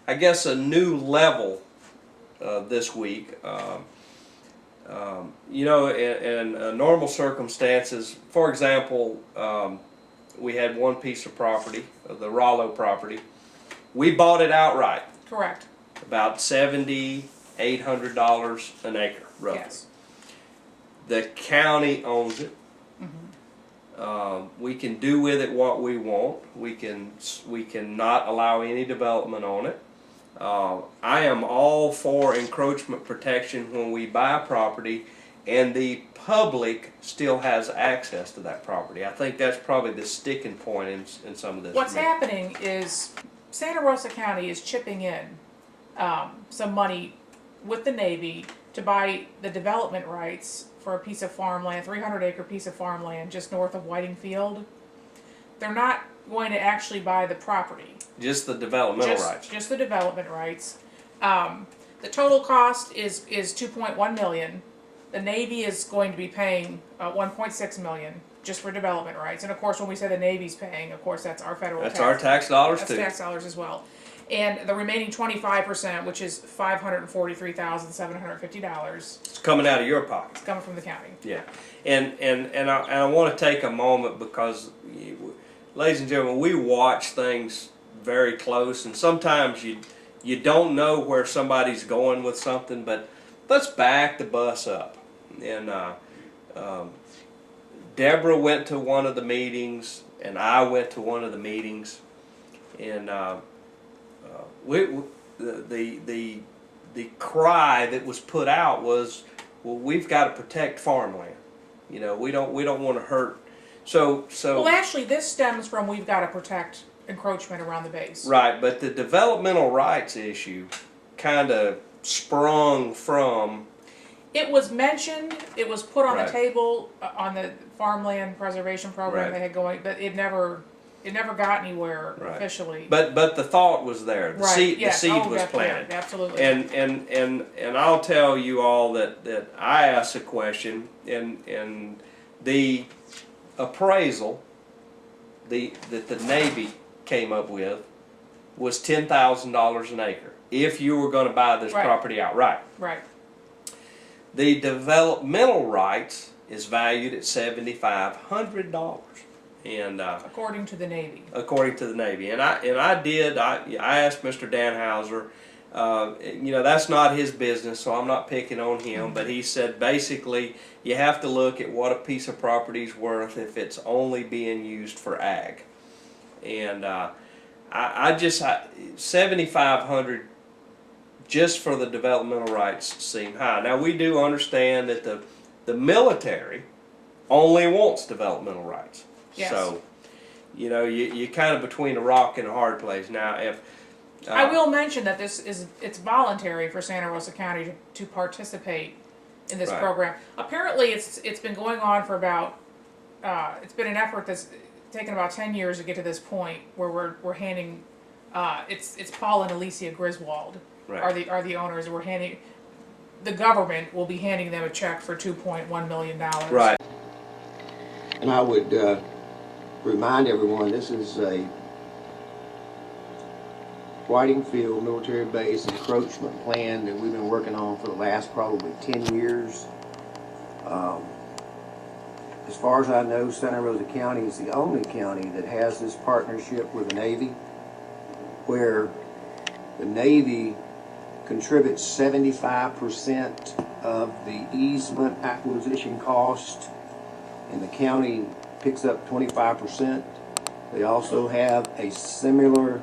I guess, a new level this week. You know, in normal circumstances, for example, we had one piece of property, the Rollo property. We bought it outright. Correct. About $7,800 an acre, roughly. Yes. The county owns it. We can do with it what we want. We can not allow any development on it. I am all for encroachment protection when we buy property and the public still has access to that property. I think that's probably the sticking point in some of this. What's happening is Santa Rosa County is chipping in some money with the Navy to buy the development rights for a piece of farmland, 300-acre piece of farmland just north of Whiting Field. They're not going to actually buy the property. Just the developmental rights. Just the development rights. The total cost is $2.1 million. The Navy is going to be paying $1.6 million just for development rights. And of course, when we say the Navy's paying, of course, that's our federal tax. That's our tax dollars too. That's tax dollars as well. And the remaining 25%, which is $543,750. It's coming out of your pocket. It's coming from the county. Yeah, and I want to take a moment because, ladies and gentlemen, we watch things very close, and sometimes you don't know where somebody's going with something. But let's back the bus up. And Deborah went to one of the meetings, and I went to one of the meetings, and the cry that was put out was, well, we've got to protect farmland. You know, we don't want to hurt. So well, actually, this stems from we've got to protect encroachment around the base. Right, but the developmental rights issue kind of sprung from. It was mentioned. It was put on Right. the table on the farmland preservation program Right. they had going, but it never got anywhere Right. officially. But the thought was there. The Right. seed Yes. the seed Oh, was definitely. planted. Absolutely. And I'll tell you all that I asked a question, and the appraisal that the Navy came up with was $10,000 an acre if you were going to buy this Right. property outright. Right. The developmental rights is valued at $7,500, and According to the Navy. according to the Navy. And I asked Mr. Danhauser. You know, that's not his business, so I'm not picking on him. But he said basically you have to look at what a piece of property's worth if it's only being used for ag. And $7,500 just for the developmental rights seem high. Now we do understand that the military only wants developmental rights. Yes. So, you know, you're kind of between a rock and a hard place. Now, if I will mention that it's voluntary for Santa Rosa County to participate in this Right. program. Apparently, it's been going on for about it's been an effort that's taken about 10 years to get to this point where we're handing it's Paul and Alicia Griswold Right. are the owners, and we're handing the government will be handing them a check for $2.1 million. Right. And I would remind everyone, this is a Whiting Field military base encroachment plan that we've been working on for the last probably 10 years. As far as I know, Santa Rosa County is the only county that has this partnership with the Navy, where the Navy contributes 75% of the easement acquisition cost, and the county picks up 25%. They also have a similar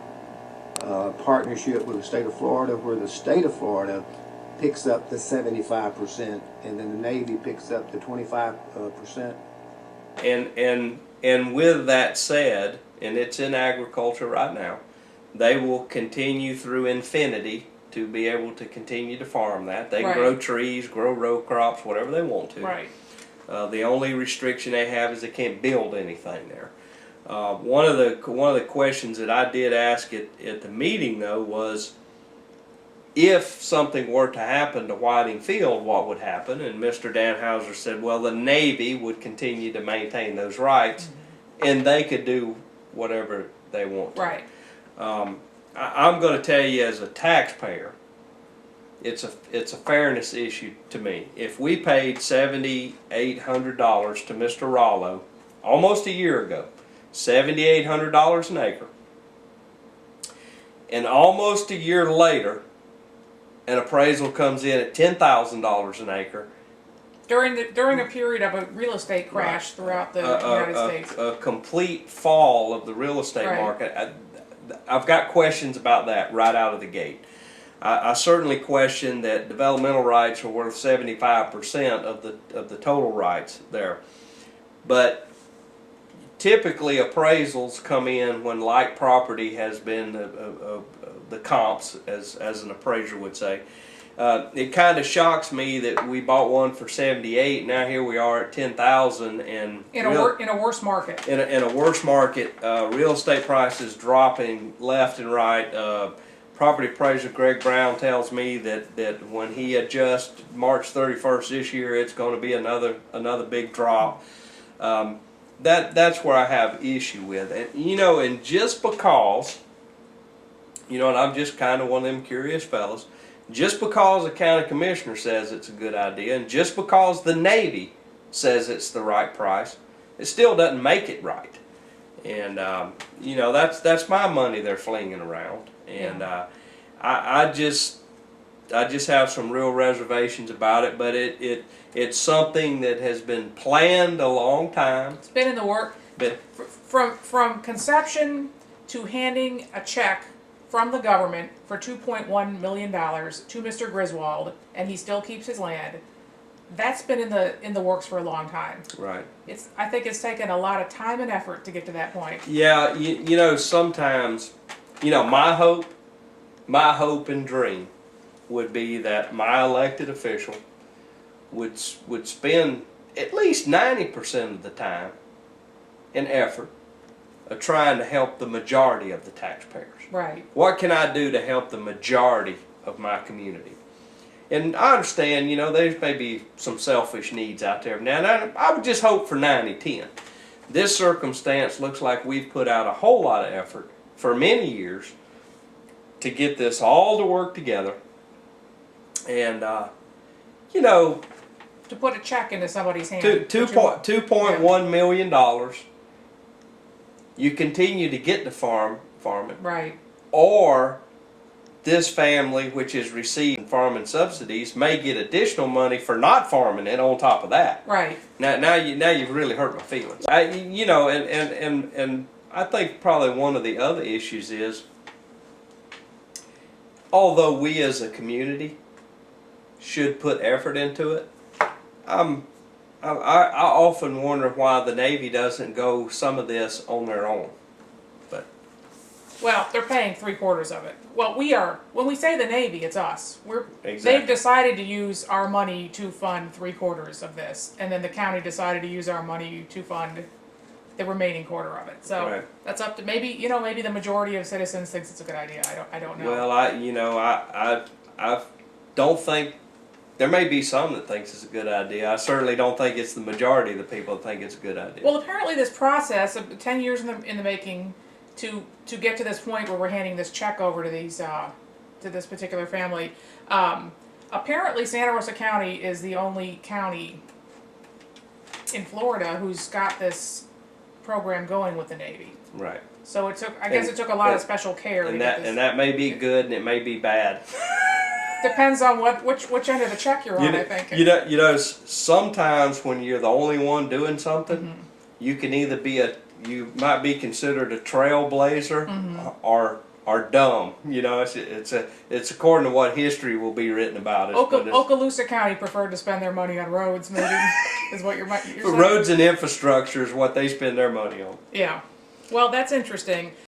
partnership with the state of Florida, where the state of Florida picks up the 75%, and then the Navy picks up the 25%. And with that said, and it's in agriculture right now, they will continue through infinity to be able to continue to farm that. They can Right. grow trees, grow row crops, whatever they want to. Right. The only restriction they have is they can't build anything there. One of the questions that I did ask at the meeting though was, if something were to happen to Whiting Field, what would happen? And Mr. Danhauser said, well, the Navy would continue to maintain those rights, and they could do whatever they want to. Right. I'm going to tell you as a taxpayer, it's a fairness issue to me. If we paid $7,800 to Mr. Rollo almost a year ago, $7,800 an acre, and almost a year later, an appraisal comes in at $10,000 an acre. During a period of a real estate crash throughout the United States. A complete fall of the real estate market. I've got questions about that right out of the gate. I certainly question that developmental rights are worth 75% of the total rights there. But typically appraisals come in when like property has been the comps, as an appraiser would say. It kind of shocks me that we bought one for 78. Now here we are at 10,000, and in a worse market. In a worse market, real estate prices dropping left and right. Property appraiser Greg Brown tells me that when he adjusts March 31st this year, it's going to be another big drop. That's where I have issue with it. And just because, and I'm just kind of one of them curious fellas. Just because a county commissioner says it's a good idea, and just because the Navy says it's the right price, it still doesn't make it right. And that's my money they're flinging around, and I just have some real reservations about it. But it's something that has been planned a long time. It's been in the work from conception to handing a check from the government for $2.1 million to Mr. Griswold, and he still keeps his land. That's been in the works for a long time. Right. I think it's taken a lot of time and effort to get to that point. Yeah, sometimes, my hope and dream would be that my elected official would spend at least 90% of the time and effort of trying to help the majority of the taxpayers. Right. What can I do to help the majority of my community? And I understand, there may be some selfish needs out there. Now, I would just hope for 90-10. This circumstance looks like we've put out a whole lot of effort for many years to get this all to work together. And, to put a check into somebody's hand. $2.1 million. You continue to get to farm it. Right. Or this family, which is receiving farming subsidies, may get additional money for not farming it on top of that. Right. Now you've really hurt my feelings. And I think probably one of the other issues is, although we as a community should put effort into it, I often wonder why the Navy doesn't go some of this on their own. Well, they're paying 3/4 of it. Well, we are. When we say the Navy, it's us. Exactly. They've decided to use our money to fund 3/4 of this, and then the county decided to use our money to fund the remaining quarter of it. So that's up to maybe the majority of citizens thinks it's a good idea. I don't know. Well, I don't think. There may be some that thinks it's a good idea. I certainly don't think it's the majority of the people that think it's a good idea. Well, apparently this process of 10 years in the making to get to this point where we're handing this check over to this particular family. Apparently, Santa Rosa County is the only county in Florida who's got this program going with the Navy. Right. So it took a lot of special care. And that may be good, and it may be bad. Depends on which end of the check you're on, I think. Sometimes when you're the only one doing something, you can either you might be considered a trailblazer or dumb. It's according to what history will be written about it. Okaloosa County preferred to spend their money on roads, maybe, is what you're saying. Roads and infrastructure is what they spend their money on. Yeah. Well, that's interesting.